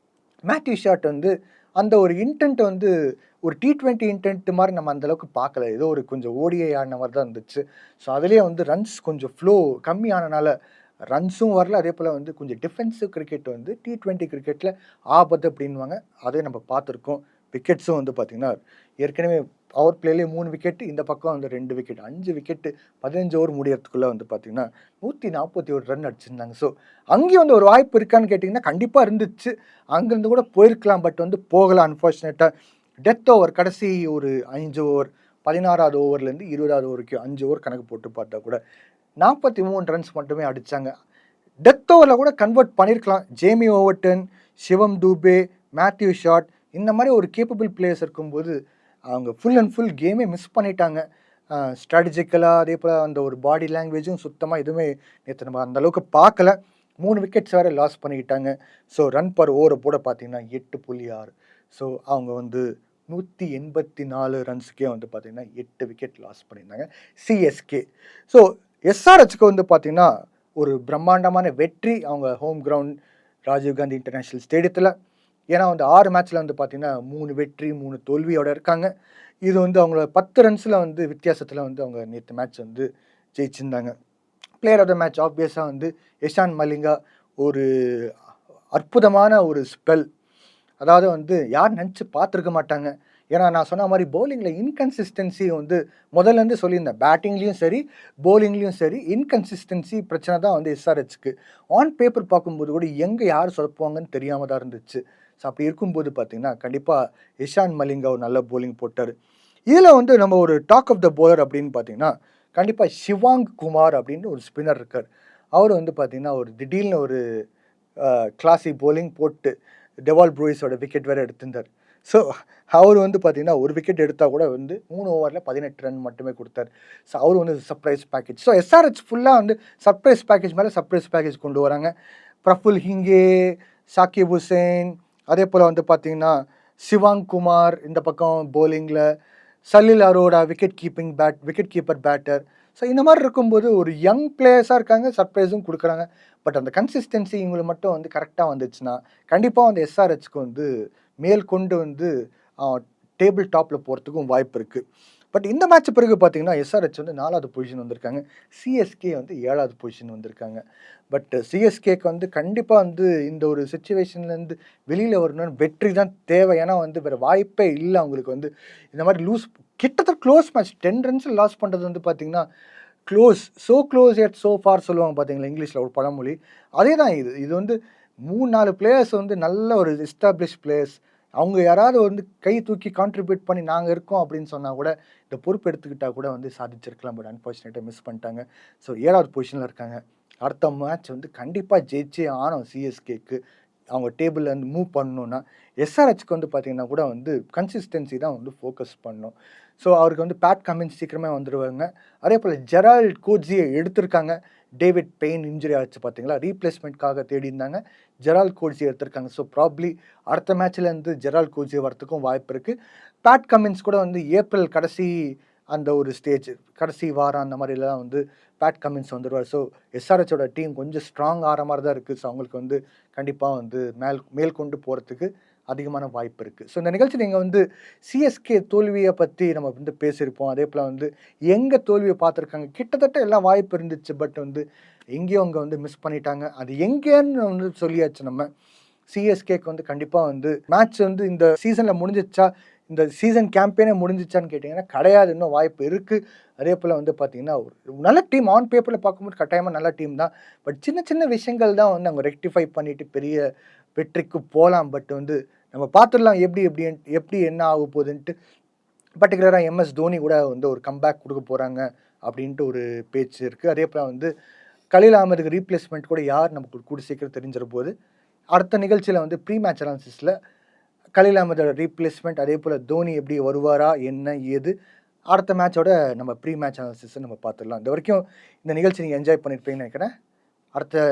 மேத்யூ ஷாட் வந்து அந்த ஒரு இன்டென்ட் வந்து ஒரு T20 இன்டென்ட் மாதிரி நம்ம அந்தளவுக்கு பார்க்கல. ஏதோ ஒரு கொஞ்சம் ஓடிஐ ஆடின மாதிரி தான் இருந்துச்சு. ஸோ அதுலேயே வந்து ரன்ஸ் கொஞ்சம் ஃப்ளோ கம்மியானனால ரன்ஸும் வரல. அதே போல் வந்து கொஞ்சம் டிஃபென்சிவ் கிரிக்கெட் வந்து T20 கிரிக்கெட்டில் ஆபத்து அப்படின்வாங்க. அதே நம்ம பார்த்துருக்கோம். விக்கெட்ஸும் வந்து பார்த்திங்கன்னா ஏற்கனவே பவர் பிளேலேயே 3 விக்கெட்டு, இந்த பக்கம் வந்து 2 விக்கெட், 5 விக்கெட்டு 15 ஓவர் முடியறதுக்குள்ளே வந்து பார்த்திங்கன்னா 141 ரன் அடிச்சிருந்தாங்க. ஸோ அங்கேயும் வந்து ஒரு வாய்ப்பு இருக்கான்னு கேட்டிங்கன்னா கண்டிப்பாக இருந்துச்சு. அங்கேருந்து கூட போயிருக்கலாம். பட் வந்து போகலாம் அன்ஃபார்ச்சுனேட்டாக. டெத் ஓவர் கடைசி ஒரு 5 ஓவர், 16வது ஓவர்லேருந்து 20வது ஓவருக்கு 5 ஓவர் கணக்கு போட்டு பார்த்தா கூட 43 ரன்ஸ் மட்டுமே அடித்தாங்க. டெத் ஓவரில் கூட கன்வெர்ட் பண்ணியிருக்கலாம். ஜேமி ஓவர்டன், சிவம் தூபே, மேத்யூ ஷாட் இந்த மாதிரி ஒரு கேப்பபிள் பிளேயர்ஸ் இருக்கும்போது அவங்க ஃபுல் அண்ட் ஃபுல் கேமே மிஸ் பண்ணிட்டாங்க. ஸ்ட்ராட்டஜிக்கலாக அதே போல் அந்த ஒரு பாடி லாங்குவேஜும் சுத்தமாக எதுவுமே நேற்று நம்ம அந்தளவுக்கு பார்க்கல. 3 விக்கெட்ஸ் வேறு லாஸ் பண்ணிக்கிட்டாங்க. ஸோ ரன் பர் ஓவரை போட பார்த்தீங்கன்னா 8.6. ஸோ அவங்க வந்து 184 ரன்ஸுக்கே வந்து பார்த்திங்கன்னா 8 விக்கெட் லாஸ் பண்ணியிருந்தாங்க சிஎஸ்கே. ஸோ எஸ்ஆர்ஹெச்க்கு வந்து பார்த்திங்கன்னா ஒரு பிரம்மாண்டமான வெற்றி அவங்க ஹோம் கிரவுண்ட் ராஜீவ்காந்தி இன்டர்நேஷ்னல் ஸ்டேடியத்தில். ஏன்னா வந்து 6 மேட்ச்சில் வந்து பார்த்திங்கன்னா 3 வெற்றி 3 தோல்வியோடு இருக்காங்க. இது வந்து அவங்களோட 10 ரன்ஸில் வந்து வித்தியாசத்தில் வந்து அவங்க நேற்று மேட்ச் வந்து ஜெயிச்சிருந்தாங்க. பிளேயர் ஆஃப் த மேட்ச் ஆப்வியஸாக வந்து இஷான் மலிங்கா ஒரு அற்புதமான ஒரு ஸ்பெல். அதாவது வந்து யார் நினச்சி பார்த்துருக்க மாட்டாங்க. ஏன்னா நான் சொன்ன மாதிரி பவுலிங்கில் இன்கன்சிஸ்டன்சி வந்து முதல்லேருந்து சொல்லியிருந்தேன். பேட்டிங்லேயும் சரி பவுலிங்லேயும் சரி இன்கன்சிஸ்டன்சி பிரச்சனை தான் வந்து எஸ்ஆர்ஹெச்க்கு. ஆன் பேப்பர் பார்க்கும்போது கூட எங்கே யார் சொதப்புவாங்கன்னு தெரியாமல் தான் இருந்துச்சு. ஸோ அப்படி இருக்கும்போது பார்த்திங்கன்னா கண்டிப்பாக இஷான் மலிங்கா ஒரு நல்ல பவுலிங் போட்டார். இதில் வந்து நம்ம ஒரு டாக் ஆஃப் த பவுலர் அப்படின்னு பார்த்திங்கன்னா கண்டிப்பாக ஷிவாங் குமார் அப்படின்னு ஒரு ஸ்பின்னர் இருக்கார். அவர் வந்து பார்த்திங்கன்னா ஒரு திடீர்னு ஒரு கிளாசி பவுலிங் போட்டு டெவால் ப்ரூயிஸோட விக்கெட் வேறு எடுத்திருந்தார். ஸோ அவர் வந்து பார்த்திங்கன்னா ஒரு விக்கெட் எடுத்தால் கூட வந்து 3 ஓவரில் 18 ரன் மட்டுமே கொடுத்தார். ஸோ அவர் வந்து சர்ப்ரைஸ் பேக்கேஜ். ஸோ எஸ்ஆர்ஹெச் ஃபுல்லாக வந்து சர்ப்ரைஸ் பேக்கேஜ் மேலே சர்ப்ரைஸ் பேக்கேஜ் கொண்டு வராங்க. பிரஃபுல் ஹிங்கே, ஷாகிப் ஹுசேன், அதே போல் வந்து பார்த்தீங்கன்னா சிவாங் குமார் இந்த பக்கம் போலிங்கில், Salil Arora wicket keeper batter. So இந்த மாதிரி இருக்கும்போது ஒரு யங் பிளேயர்ஸாக இருக்காங்க, சர்ப்ரைஸும் கொடுக்குறாங்க. பட் அந்த கன்சிஸ்டன்சி இவங்களுக்கு மட்டும் வந்து கரெக்டாக வந்துச்சுன்னா கண்டிப்பாக வந்து எஸ்ஆர்ஹெச்க்கு வந்து மேல் கொண்டு வந்து டேபிள் டாப்பில் போகிறதுக்கும் வாய்ப்பு இருக்குது. பட் இந்த மேட்ச் பிறகு பார்த்தீங்கன்னா எஸ்ஆர்ஹெச் வந்து 4வது பொசிஷன் வந்திருக்காங்க, சிஎஸ்கே வந்து 7வது பொசிஷன் வந்திருக்காங்க. பட் சிஎஸ்கேக்கு வந்து கண்டிப்பாக வந்து இந்த ஒரு சுச்சுவேஷன்லேருந்து வெளியில் வரணும்னு வெற்றி தான் தேவை. ஏன்னா வந்து வேறு வாய்ப்பே இல்லை அவங்களுக்கு வந்து இந்த மாதிரி கிட்டத்தட்ட க்ளோஸ் மேட்ச் 10 ரன்ஸ் லாஸ் பண்ணுறது வந்து பார்த்தீங்கன்னா க்ளோஸ் எட் சோ ஃபார் சொல்லுவாங்க பார்த்தீங்களா இங்கிலீஷில் ஒரு பழமொழி. அதே தான் இது வந்து 3-4 பிளேயர்ஸ் வந்து நல்ல ஒரு எஸ்டாப்ளிஷ் பிளேயர்ஸ். அவங்க யாராவது வந்து கை தூக்கி கான்ட்ரிபியூட் பண்ணி நாங்கள் இருக்கோம் அப்படின்னு சொன்னால் கூட இந்த பொறுப்பு எடுத்துக்கிட்டால் கூட வந்து சாதிச்சிருக்கலாம். பட் அன்ஃபார்ச்சுனேட்டாக மிஸ் பண்ணிட்டாங்க. ஸோ 7வது பொசிஷனில் இருக்காங்க. அடுத்த மேட்ச் வந்து கண்டிப்பாக ஜெயிச்சே ஆனோம் சிஎஸ்கேக்கு. அவங்க டேபிளில் வந்து மூவ் பண்ணணுன்னா எஸ்ஆர்ஹெச்க்கு வந்து பார்த்தீங்கன்னா கூட வந்து கன்சிஸ்டன்சி தான் வந்து ஃபோக்கஸ் பண்ணணும். ஸோ அவருக்கு வந்து பேட் கமின்ஸ் சீக்கிரமே வந்துடுவாங்க. அதே போல் ஜெரால்ட் கோட்ஸியை எடுத்திருக்காங்க. டேவிட் பெயின் இன்ஜுரி ஆச்சு பார்த்தீங்களா, ரீப்ளேஸ்மெண்ட்காக தேடி இருந்தாங்க. ஜெரால்ட் கோட்ஸியை எடுத்திருக்காங்க. ஸோ ப்ராப்ளி அடுத்த மேட்ச்லேருந்து ஜெரால்ட் கோட்ஸியை வரத்துக்கும் வாய்ப்பு இருக்குது. பேட் கமின்ஸ் கூட வந்து ஏப்ரல் அந்த ஒரு கடைசி வாரம் அந்த மாதிரிலாம் வந்து பேட் கமின்ஸ் வந்துடுவார். ஸோ எஸ்ஆர்ஹெச்சோட டீம் கொஞ்சம் ஸ்ட்ராங் ஆகிற மாதிரி தான் இருக்குது. ஸோ அவங்களுக்கு வந்து கண்டிப்பாக வந்து மேல் கொண்டு போகிறதுக்கு அதிகமான வாய்ப்பு இருக்குது. ஸோ இந்த நிகழ்ச்சி நீங்கள் வந்து சிஎஸ்கே தோல்வியை பற்றி நம்ம வந்து பேசியிருப்போம். அதே போல் வந்து எங்கே தோல்வியை பார்த்துருக்காங்க, கிட்டத்தட்ட எல்லாம் வாய்ப்பு இருந்துச்சு. பட் வந்து எங்கேயும் அவங்க வந்து மிஸ் பண்ணிட்டாங்க. அது எங்கேன்னு வந்து சொல்லியாச்சு நம்ம. சிஎஸ்கேக்கு வந்து கண்டிப்பாக வந்து மேட்ச் வந்து இந்த சீசனில் முடிஞ்சிச்சா, இந்த சீசன் கேம்பெயினே முடிஞ்சிச்சான்னு கேட்டிங்கன்னா கிடையாது, இன்னும் வாய்ப்பு இருக்குது. அதே போல் வந்து பார்த்திங்கன்னா ஒரு நல்ல டீம் ஆன் பேப்பரில் பார்க்கும்போது கட்டாயமாக நல்ல டீம் தான். பட் சின்ன சின்ன விஷயங்கள் தான் வந்து அவங்க ரெக்டிஃபை பண்ணிவிட்டு பெரிய வெற்றிக்கு போகலாம். பட் வந்து நம்ம பார்த்துடலாம் எப்படி என்ன ஆக போகுதுன்ட்டு. பர்டிகுலராக எம்எஸ் தோனி கூட வந்து ஒரு கம்பேக் கொடுக்க போகிறாங்க அப்படின்ட்டு ஒரு பேச்சு இருக்குது. அதே போல் வந்து கலீல் அகமதுக்கு ரீப்ளேஸ்மெண்ட் கூட யார் நமக்கு கூட சீக்கிரம் தெரிஞ்சிட போது. அடுத்த நிகழ்ச்சியில் வந்து ப்ரீ மேட்ச் அனாலிசிஸில் கலீல் அகமதோட ரீப்ளேஸ்மெண்ட், அதே போல் தோனி எப்படி வருவாரா என்ன ஏது, அடுத்த மேட்சோட நம்ம ப்ரீ மேட்ச் அனாலிசிஸை நம்ம பார்த்துடலாம். இந்த வரைக்கும் இந்த நிகழ்ச்சி நீங்கள் என்ஜாய் பண்ணியிருப்பீங்கன்னு நினைக்கிறேன். அடுத்த